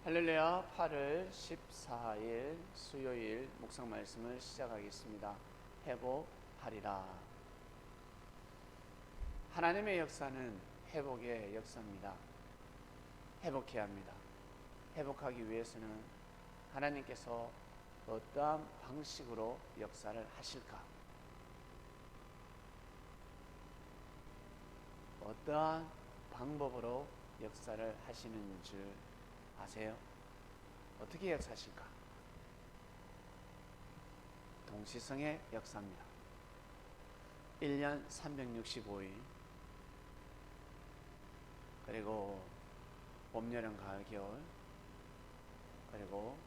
할렐루야. 8월 14일 수요일 묵상 말씀을 시작하겠습니다. 회복하리라. 하나님의 역사는 회복의 역사입니다. 회복해야 합니다. 회복하기 위해서는 하나님께서 어떠한 방식으로 역사를 하실까? 어떠한 방법으로 역사를 하시는 줄 아세요? 어떻게 역사하실까? 동시성의 역사입니다. 1년 365일, 그리고 봄, 여름, 가을, 겨울, 그리고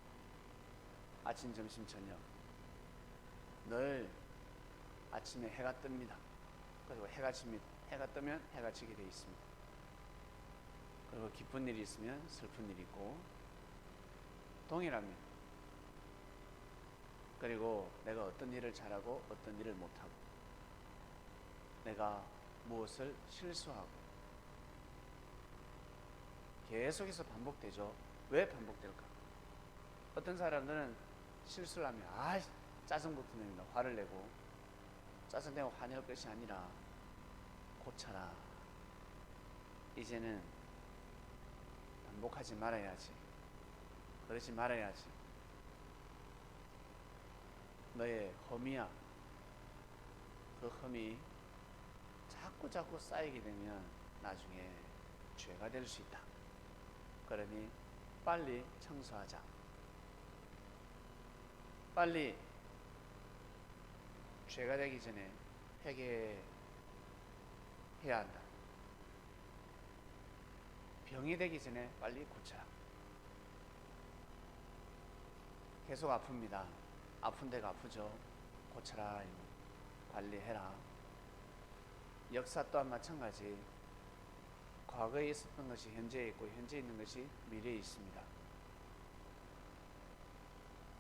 아침, 점심, 저녁, 늘 아침에 해가 뜹니다. 그리고 해가 집니다. 해가 뜨면 해가 지게 되어 있습니다. 그리고 기쁜 일이 있으면 슬픈 일이 있고 동일합니다. 그리고 내가 어떤 일을 잘하고 어떤 일을 못하고, 내가 무엇을 실수하고, 계속해서 반복되죠. 왜 반복될까? 어떤 사람들은 실수를 하면 짜증부터 냅니다. 화를 내고, 짜증내고 화낼 것이 아니라 고쳐라. 이제는 반복하지 말아야지. 그러지 말아야지. 너의 험이야. 그 험이 자꾸 쌓이게 되면 나중에 죄가 될 수 있다. 그러니 빨리 청소하자. 빨리 죄가 되기 전에 회개해야 한다. 병이 되기 전에 빨리 고쳐라. 계속 아픕니다. 아픈 데가 아프죠. 고쳐라. 관리해라. 역사 또한 마찬가지. 과거에 있었던 것이 현재에 있고, 현재에 있는 것이 미래에 있습니다.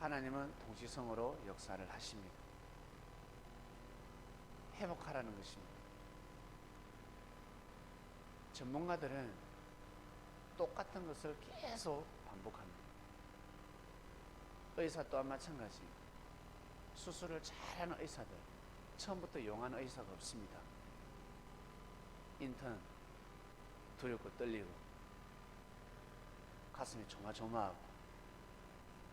하나님은 동시성으로 역사를 하십니다. 회복하라는 것입니다. 전문가들은 똑같은 것을 계속 반복합니다. 의사 또한 마찬가지. 수술을 잘하는 의사들, 처음부터 용한 의사가 없습니다. 인턴 두렵고 떨리고 가슴이 조마조마하고,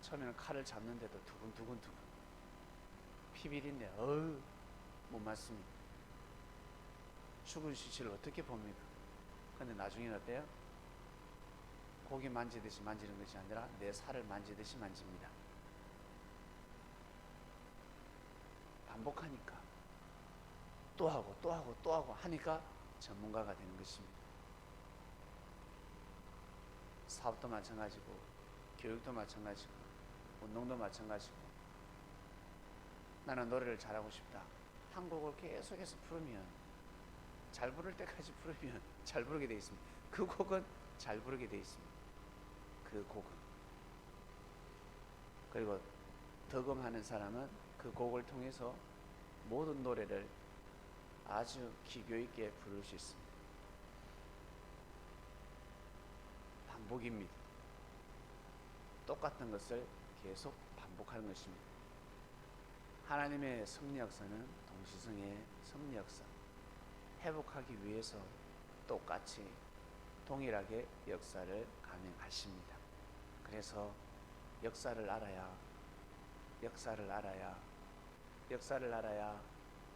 처음에는 칼을 잡는데도 두근두근 피비린내 못 맞습니다. 죽은 시체를 어떻게 봅니까? 근데 나중에는 어때요? 고기 만지듯이 만지는 것이 아니라 내 살을 만지듯이 만집니다. 반복하니까 또 하고 하니까 전문가가 되는 것입니다. 사업도 마찬가지고, 교육도 마찬가지고, 운동도 마찬가지고. 나는 노래를 잘하고 싶다. 한 곡을 계속해서 부르면, 잘 부를 때까지 부르면 잘 부르게 되어 있습니다. 그 곡은 잘 부르게 되어 있습니다. 그 곡은. 그리고 덕음하는 사람은 그 곡을 통해서 모든 노래를 아주 기교 있게 부를 수 있습니다. 반복입니다. 똑같은 것을 계속 반복하는 것입니다. 하나님의 섭리 역사는 동시성의 섭리 역사. 회복하기 위해서 똑같이 동일하게 역사를 감행하십니다. 그래서 역사를 알아야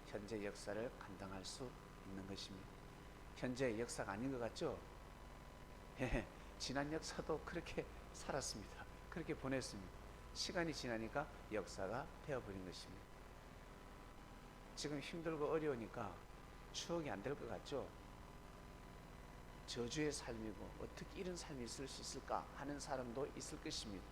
현재 역사를 감당할 수 있는 것입니다. 현재 역사가 아닌 것 같죠? 지난 역사도 그렇게 살았습니다. 그렇게 보냈습니다. 시간이 지나니까 역사가 되어버린 것입니다. 지금 힘들고 어려우니까 추억이 안 될 것 같죠? 저주의 삶이고 어떻게 이런 삶이 있을 수 있을까 하는 사람도 있을 것입니다.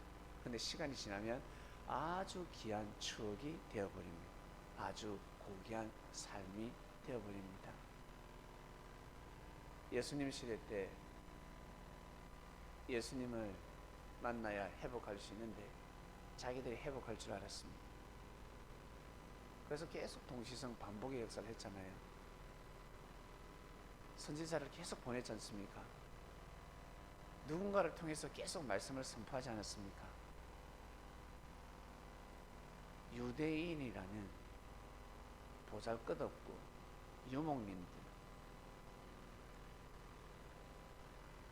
근데 시간이 지나면 아주 귀한 추억이 되어버립니다. 아주 고귀한 삶이 되어버립니다. 예수님 시대 때 예수님을 만나야 회복할 수 있는데 자기들이 회복할 줄 알았습니다. 그래서 계속 동시성 반복의 역사를 했잖아요. 선지자를 계속 보냈지 않습니까? 누군가를 통해서 계속 말씀을 선포하지 않았습니까? 유대인이라는 보잘것없고 유목민들,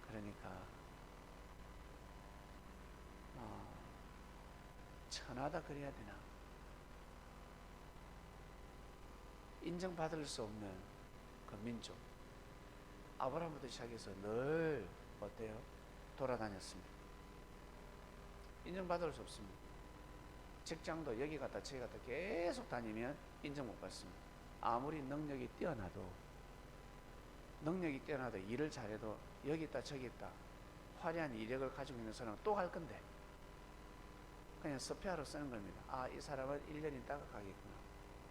그러니까 천하다 그래야 되나? 인정받을 수 없는 그 민족, 아브라함부터 시작해서 늘 어때요? 돌아다녔습니다. 인정받을 수 없습니다. 직장도 여기 갔다 저기 갔다 계속 다니면 인정 못 받습니다. 아무리 능력이 뛰어나도 일을 잘해도 여기 있다 저기 있다 화려한 이력을 가지고 있는 사람은 또 갈 건데 그냥 서폐하러 쓰는 겁니다. 아, 이 사람은 1년 있다가 가겠구나,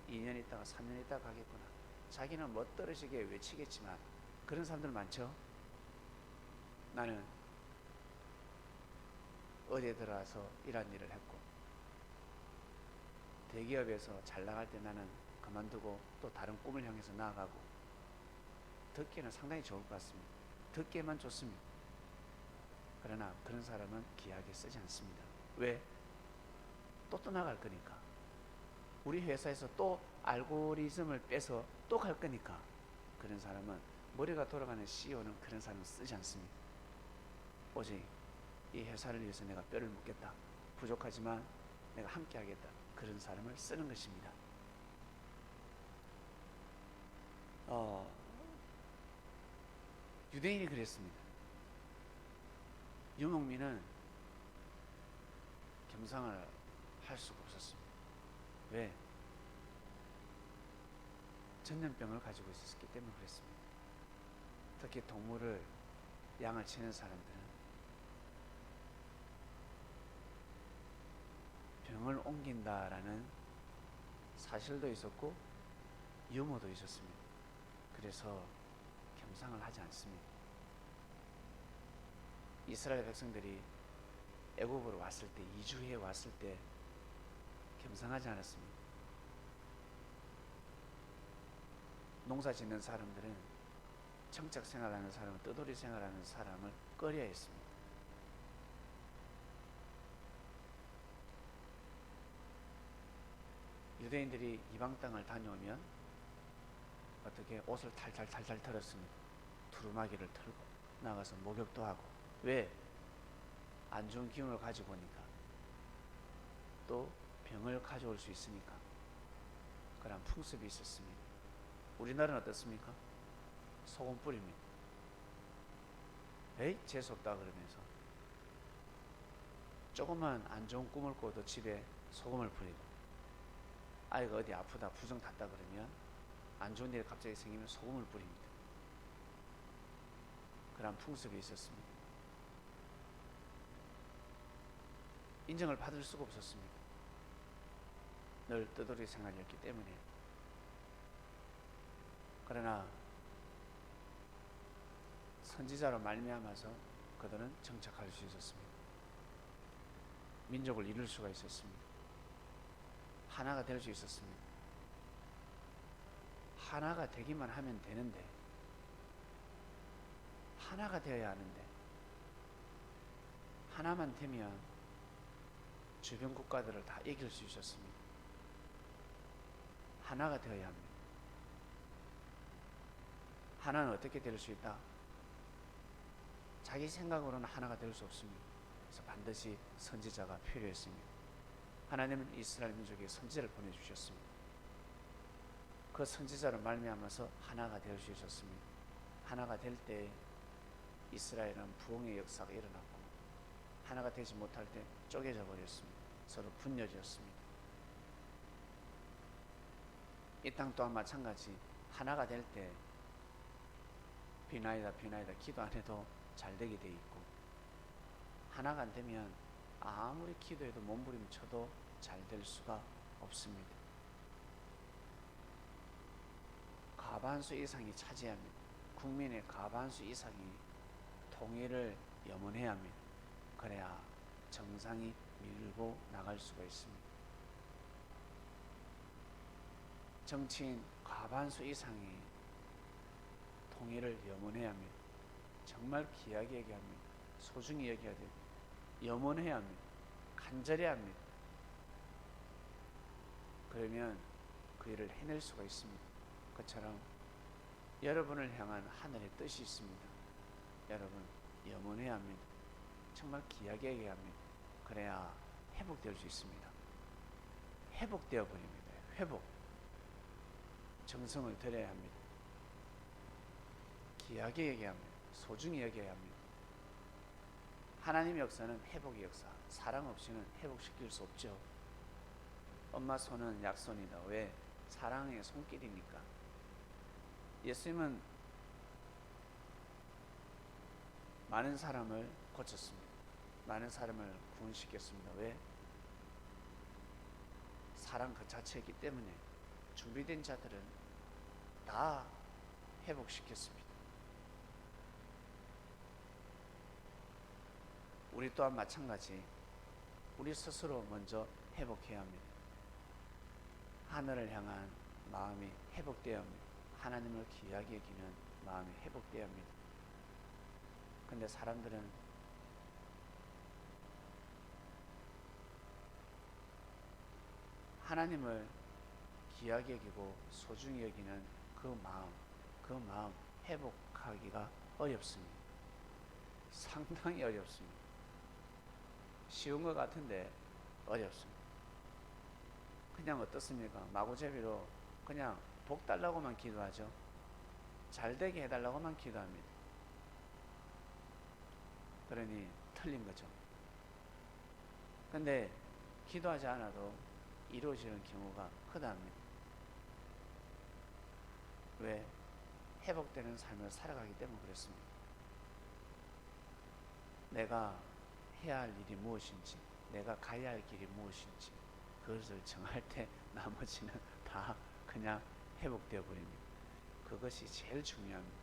2년 있다가 3년 있다가 가겠구나. 자기는 멋들어지게 외치겠지만 그런 사람들 많죠. 나는 어디에 들어와서 이런 일을 했고 대기업에서 잘 나갈 때 나는 그만두고 또 다른 꿈을 향해서 나아가고. 듣기는 상당히 좋을 것 같습니다. 듣기에만 좋습니다. 그러나 그런 사람은 귀하게 쓰지 않습니다. 왜? 또 떠나갈 거니까. 우리 회사에서 또 알고리즘을 빼서 또 갈 거니까. 그런 사람은, 머리가 돌아가는 CEO는 그런 사람은 쓰지 않습니다. 오직 이 회사를 위해서 내가 뼈를 묻겠다, 부족하지만 내가 함께 하겠다, 그런 사람을 쓰는 것입니다. 유대인이 그랬습니다. 유목민은 겸상을 할 수가 없었습니다. 왜? 전염병을 가지고 있었기 때문에 그랬습니다. 특히 동물을, 양을 치는 사람들은 병을 옮긴다라는 사실도 있었고 유머도 있었습니다. 그래서 겸상을 하지 않습니다. 이스라엘 백성들이 애굽으로 왔을 때, 이주해 왔을 때 겸상하지 않았습니다. 농사 짓는 사람들은, 청적 생활하는 사람은, 뜨돌이 생활하는 사람을 꺼려했습니다. 유대인들이 이방 땅을 다녀오면 어떻게 옷을 탈탈 털었습니다. 두루마기를 털고 나가서 목욕도 하고. 왜? 안 좋은 기운을 가지고 오니까, 또 병을 가져올 수 있으니까. 그런 풍습이 있었습니다. 우리나라는 어떻습니까? 소금 뿌립니다. 에이, 재수없다 그러면서 조금만 안 좋은 꿈을 꿔도 집에 소금을 뿌리고, 아이가 어디 아프다 부정 탔다 그러면, 안 좋은 일이 갑자기 생기면 소금을 뿌립니다. 그런 풍습이 있었습니다. 인정을 받을 수가 없었습니다. 늘 뜨돌이 생활이었기 때문에. 그러나 선지자로 말미암아서 그들은 정착할 수 있었습니다. 민족을 이룰 수가 있었습니다. 하나가 될 수 있었습니다. 하나가 되기만 하면 되는데, 하나가 되어야 하는데, 하나만 되면 주변 국가들을 다 이길 수 있었습니다. 하나가 되어야 합니다. 하나는 어떻게 될 수 있다? 자기 생각으로는 하나가 될 수 없습니다. 그래서 반드시 선지자가 필요했습니다. 하나님은 이스라엘 민족에게 선지자를 보내주셨습니다. 그 선지자로 말미암아서 하나가 될 수 있었습니다. 하나가 될 때 이스라엘은 부흥의 역사가 일어났고, 하나가 되지 못할 때 쪼개져 버렸습니다. 서로 분열되었습니다. 이 땅 또한 마찬가지, 하나가 될 때 비나이다 기도 안 해도 잘 되게 돼 있고, 하나가 안 되면 아무리 기도해도 몸부림쳐도 잘 될 수가 없습니다. 과반수 이상이 차지해야 합니다. 국민의 과반수 이상이 통일을 염원해야 합니다. 그래야 정상이 밀고 나갈 수가 있습니다. 정치인 과반수 이상이 통일을 염원해야 합니다. 정말 귀하게 얘기합니다. 소중히 여겨야 됩니다. 염원해야 합니다. 간절해야 합니다. 그러면 그 일을 해낼 수가 있습니다. 그처럼 여러분을 향한 하늘의 뜻이 있습니다. 여러분 염원해야 합니다. 정말 귀하게 여겨야 합니다. 그래야 회복될 수 있습니다. 회복되어 버립니다. 회복. 정성을 들여야 합니다. 귀하게 여겨야 합니다. 소중히 여겨야 합니다. 하나님의 역사는 회복의 역사. 사랑 없이는 회복시킬 수 없죠. 엄마 손은 약손이다. 왜? 사랑의 손길이니까. 예수님은 많은 사람을 고쳤습니다. 많은 사람을 구원시켰습니다. 왜? 사랑 그 자체이기 때문에 준비된 자들은 다 회복시켰습니다. 우리 또한 마찬가지. 우리 스스로 먼저 회복해야 합니다. 하늘을 향한 마음이 회복되어야 합니다. 하나님을 귀하게 여기는 마음이 회복되어야 합니다. 근데 사람들은 하나님을 귀하게 여기고 소중히 여기는 그 마음 회복하기가 어렵습니다. 상당히 어렵습니다. 쉬운 것 같은데 어렵습니다. 그냥 어떻습니까? 마구잡이로 그냥 복 달라고만 기도하죠. 잘 되게 해달라고만 기도합니다. 그러니 틀린 거죠. 근데 기도하지 않아도 이루어지는 경우가 크답니다. 왜? 회복되는 삶을 살아가기 때문에 그렇습니다. 내가 해야 할 일이 무엇인지, 내가 가야 할 길이 무엇인지 그것을 정할 때 나머지는 다 그냥 회복되어 버립니다. 그것이 제일 중요합니다.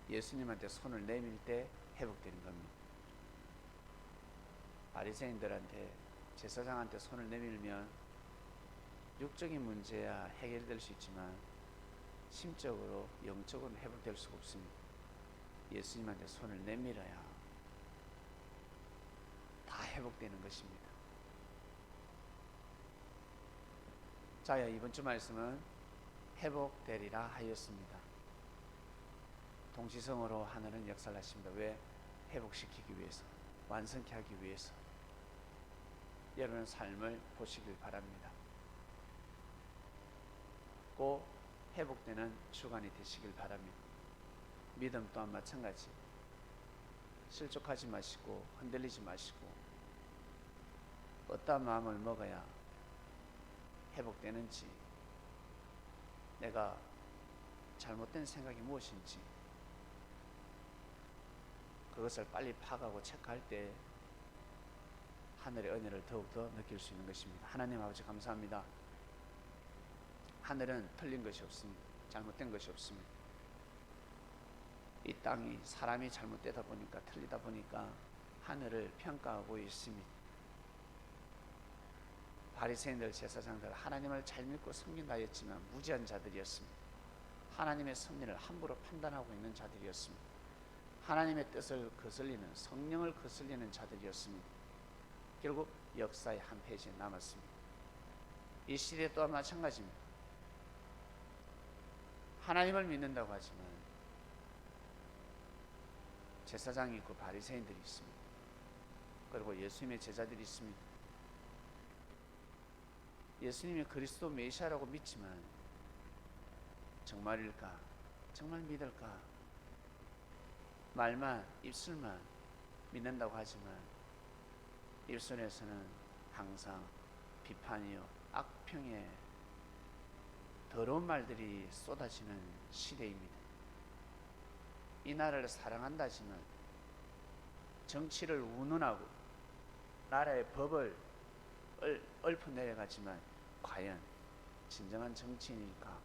예수님한테 손을 내밀 때 회복되는 겁니다. 바리새인들한테 제사장한테 손을 내밀면 육적인 문제야 해결될 수 있지만 심적으로 영적으로 회복될 수가 없습니다. 예수님한테 손을 내밀어야 다 회복되는 것입니다. 자, 이번 주 말씀은 회복되리라 하였습니다. 동시성으로 하늘은 역사를 하십니다. 왜? 회복시키기 위해서, 완성케 하기 위해서. 여러분의 삶을 보시길 바랍니다. 꼭 회복되는 주간이 되시길 바랍니다. 믿음 또한 마찬가지. 실족하지 마시고 흔들리지 마시고 어떠한 마음을 먹어야 회복되는지, 내가 잘못된 생각이 무엇인지 그것을 빨리 파악하고 체크할 때 하늘의 은혜를 더욱더 느낄 수 있는 것입니다. 하나님 아버지 감사합니다. 하늘은 틀린 것이 없습니다. 잘못된 것이 없습니다. 이 땅이 사람이 잘못되다 보니까, 틀리다 보니까 하늘을 평가하고 있습니다. 바리새인들, 제사장들 하나님을 잘 믿고 섬긴다 했지만 무지한 자들이었습니다. 하나님의 섭리를 함부로 판단하고 있는 자들이었습니다. 하나님의 뜻을 거슬리는, 성령을 거슬리는 자들이었습니다. 결국 역사의 한 페이지에 남았습니다. 이 시대 또한 마찬가지입니다. 하나님을 믿는다고 하지만 제사장이 있고 바리새인들이 있습니다. 그리고 예수님의 제자들이 있습니다. 예수님이 그리스도 메시아라고 믿지만 정말일까? 정말 믿을까? 말만, 입술만 믿는다고 하지만 일선에서는 항상 비판이요, 악평의 더러운 말들이 쏟아지는 시대입니다. 이 나라를 사랑한다지만 정치를 운운하고 나라의 법을 읊어 내려가지만 과연 진정한 정치인일까?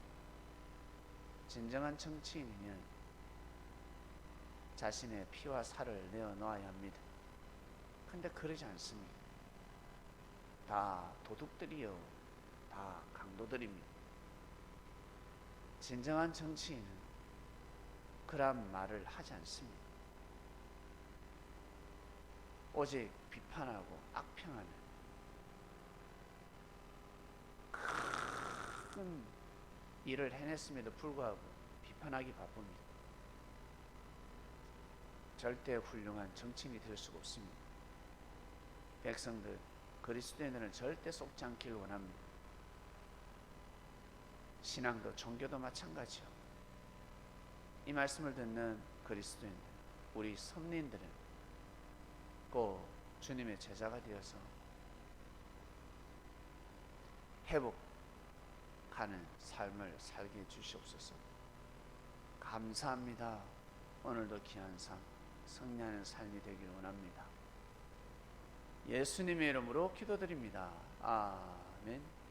진정한 정치인이면 자신의 피와 살을 내어놓아야 합니다. 근데 그러지 않습니다. 다 도둑들이요, 다 강도들입니다. 진정한 정치인은 그런 말을 하지 않습니다. 오직 비판하고 악평하는 큰 일을 해냈음에도 불구하고 비판하기 바쁩니다. 절대 훌륭한 정치인이 될 수가 없습니다. 백성들, 그리스도인들은 절대 속지 않기를 원합니다. 신앙도 종교도 마찬가지요. 이 말씀을 듣는 그리스도인들, 우리 선민들은 꼭 주님의 제자가 되어서 회복하는 삶을 살게 해주시옵소서. 감사합니다. 오늘도 귀한 삶, 승리하는 삶이 되기를 원합니다. 예수님의 이름으로 기도드립니다. 아멘.